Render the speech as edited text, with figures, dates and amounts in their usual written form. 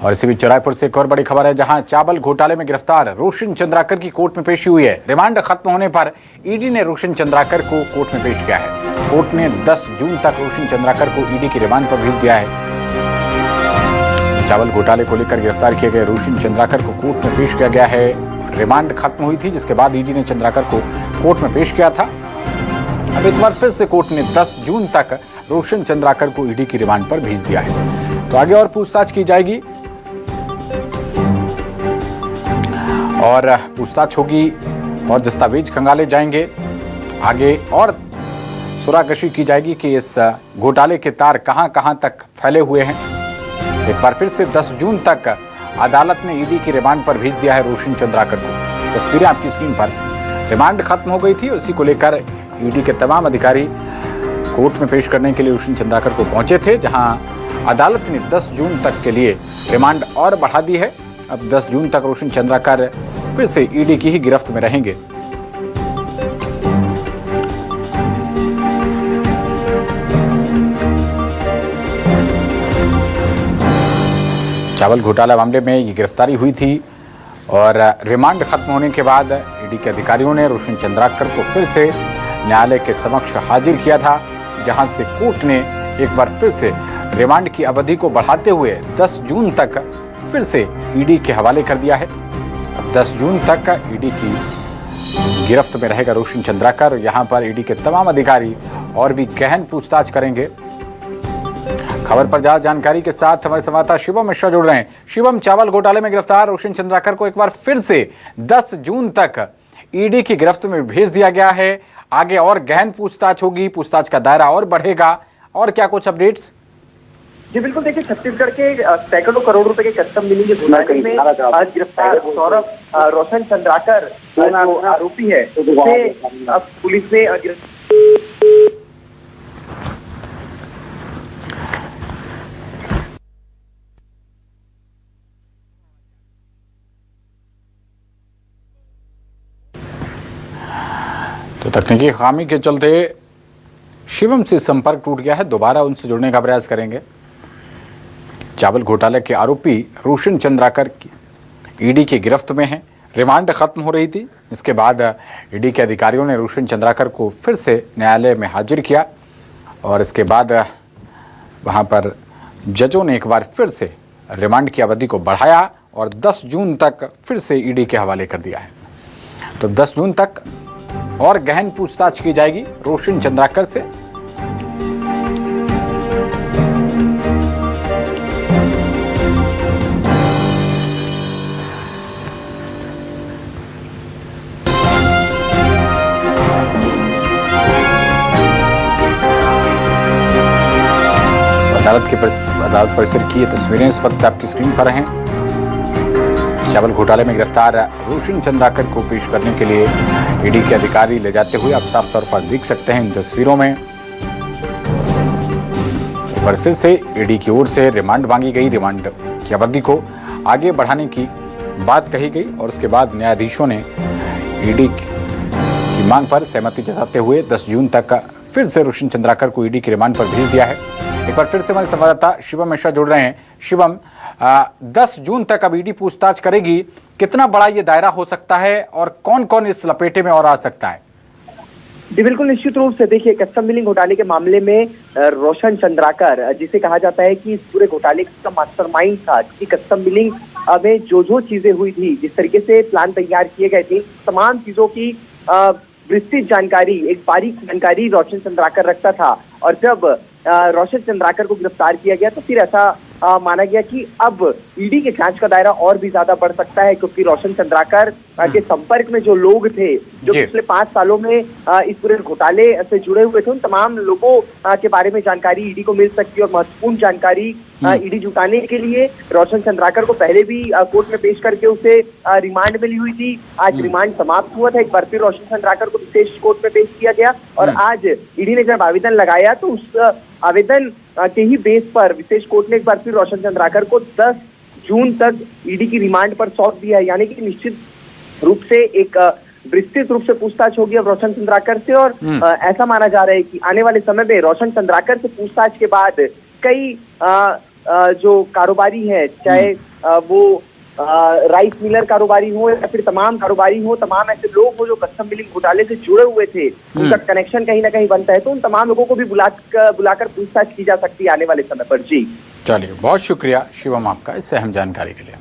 और इसी बीच रायपुर से एक और बड़ी खबर है, जहां चावल घोटाले में गिरफ्तार रोशन चंद्राकर की कोर्ट में पेशी हुई है। रिमांड खत्म होने पर ईडी ने रोशन चंद्राकर को कोर्ट में पेश किया है। कोर्ट ने 10 जून तक रोशन चंद्राकर को ईडी की रिमांड पर भेज दिया है। चावल घोटाले को लेकर गिरफ्तार किए गए रोशन चंद्राकर को कोर्ट में पेश किया गया है। रिमांड खत्म हुई थी, जिसके बाद ईडी ने चंद्राकर को कोर्ट में पेश किया था। अब एक बार फिर से कोर्ट ने 10 जून तक रोशन चंद्राकर को ईडी की रिमांड पर भेज दिया है। तो आगे और पूछताछ की जाएगी और पूछताछ होगी और दस्तावेज खंगाले जाएंगे। आगे और सुरागशी की जाएगी कि इस घोटाले के तार कहां-कहां तक फैले हुए हैं। एक बार फिर से 10 जून तक अदालत ने ईडी की रिमांड पर भेज दिया है रोशन चंद्राकर को। तस्वीरें आपकी स्क्रीन पर। रिमांड खत्म हो गई थी, उसी को लेकर ईडी के तमाम अधिकारी कोर्ट में पेश करने के लिए रोशन चंद्राकर को पहुंचे थे, जहां अदालत ने 10 जून तक के लिए रिमांड और बढ़ा दी है। अब 10 जून तक रोशन चंद्राकर फिर से ईडी की ही गिरफ्त में रहेंगे। चावल घोटाला मामले में ये गिरफ्तारी हुई थी और रिमांड खत्म होने के बाद ईडी के अधिकारियों ने रोशन चंद्राकर को फिर से न्यायालय के समक्ष हाजिर किया था, जहां से कोर्ट ने एक बार फिर से रिमांड की अवधि को बढ़ाते हुए 10 जून तक फिर से ईडी के हवाले कर दिया है। अब 10 जून तक ईडी की गिरफ्त में रहेगा रोशन चंद्राकर। यहां पर ईडी के तमाम अधिकारी और भी गहन पूछताछ करेंगे। खबर पर ज्यादा जानकारी के साथ हमारे संवाददाता शिवम मिश्रा जुड़ रहे हैं। शिवम, चावल घोटाले में गिरफ्तार रोशन चंद्राकर को एक बार फिर से 10 जून तक ईडी की गिरफ्त में भेज दिया गया है। आगे और गहन पूछताछ होगी, पूछताछ का दायरा और बढ़ेगा, और क्या कुछ अपडेट्स? जी बिल्कुल, देखिए छत्तीसगढ़ के सैकड़ों करोड़ रुपए के कस्टम मिलिंग घोटाले में गिरफ्तार सौरभ रोशन चंद्राकर जो आरोपी है, उसे अब पुलिस ने तो तकनीकी खामी के चलते शिवम से संपर्क टूट गया है, दोबारा उनसे जुड़ने का प्रयास करेंगे। चावल घोटाले के आरोपी रोशन चंद्राकर की ईडी की गिरफ्त में हैं। रिमांड खत्म हो रही थी, इसके बाद ईडी के अधिकारियों ने रोशन चंद्राकर को फिर से न्यायालय में हाजिर किया और इसके बाद वहां पर जजों ने एक बार फिर से रिमांड की अवधि को बढ़ाया और 10 जून तक फिर से ईडी के हवाले कर दिया है। तो 10 जून तक और गहन पूछताछ की जाएगी रोशन चंद्राकर से। अदालत परिसर की ये तस्वीरें इस वक्त आपकी स्क्रीन पर हैं। चावल घोटाले में गिरफ्तार रोशन चंद्राकर को पेश करने के लिए ईडी के अधिकारी ले जाते हुए आप साफ तौर पर देख सकते हैं इन तस्वीरों में। एक बार फिर से ईडी की ओर से रिमांड मांगी गई, रिमांड की अवधि को आगे बढ़ाने की बात कही गई और उसके बाद न्यायाधीशों ने ईडी की मांग पर सहमति जताते हुए 10 जून तक फिर से रोशन चंद्राकर को ईडी की रिमांड पर भेज दिया है। एक बार फिर से हमारे संवाददाता शिवम मिश्रा जुड़ रहे हैं। शिवम, 10 जून तक अब ईडी पूछताछ करेगी, कितना बड़ा ये दायरा हो सकता है और कौन कौन इस लपेटे में और आ सकता है? जी बिल्कुल, निश्चित रूप से देखिए कस्टम मिलिंग घोटाले के मामले में रोशन चंद्राकर, जिसे कहा जाता है कि इस पूरे घोटाले का मास्टरमाइंड था, कि कस्टम मिलिंग में जो चीजें हुई थी, जिस तरीके से प्लान तैयार किए गए थे, तमाम चीजों की विस्तृत जानकारी, एक बारीक जानकारी रोशन चंद्राकर रखता था। और जब रोशन चंद्राकर को गिरफ्तार किया गया तो फिर ऐसा माना गया कि अब ईडी के जांच का दायरा और भी ज्यादा बढ़ सकता है, क्योंकि रोशन चंद्राकर के संपर्क में जो लोग थे, जो पिछले 5 सालों में इस पूरे घोटाले से जुड़े हुए थे, उन तमाम लोगों के बारे में जानकारी ईडी को मिल सकती है। और महत्वपूर्ण जानकारी ईडी जुटाने के लिए रोशन चंद्राकर को पहले भी कोर्ट में पेश करके उसे रिमांड मिली हुई थी। आज रिमांड समाप्त हुआ था, एक बार फिर रोशन चंद्राकर को विशेष कोर्ट में पेश किया गया और आज ईडी ने जब आवेदन लगाया तो उस आवेदन के ही बेस पर विशेष कोर्ट ने एक बार फिर रोशन चंद्राकर को 10 जून तक ईडी की रिमांड पर सौंप दिया है। यानी कि निश्चित रूप से एक विस्तृत रूप से पूछताछ होगी अब रोशन चंद्राकर से। और ऐसा माना जा रहा है कि आने वाले समय में रोशन चंद्राकर से पूछताछ के बाद कई जो कारोबारी है, चाहे वो राइस मिलर कारोबारी हो या फिर तमाम कारोबारी हो, तमाम ऐसे लोग हो जो कस्टम मिलिंग घोटाले से जुड़े हुए थे, उनका कनेक्शन कहीं ना कहीं बनता है, तो उन तमाम लोगों को भी बुलाकर पूछताछ की जा सकती है आने वाले समय पर। जी चलिए, बहुत शुक्रिया शिवम आपका इस अहम जानकारी के लिए।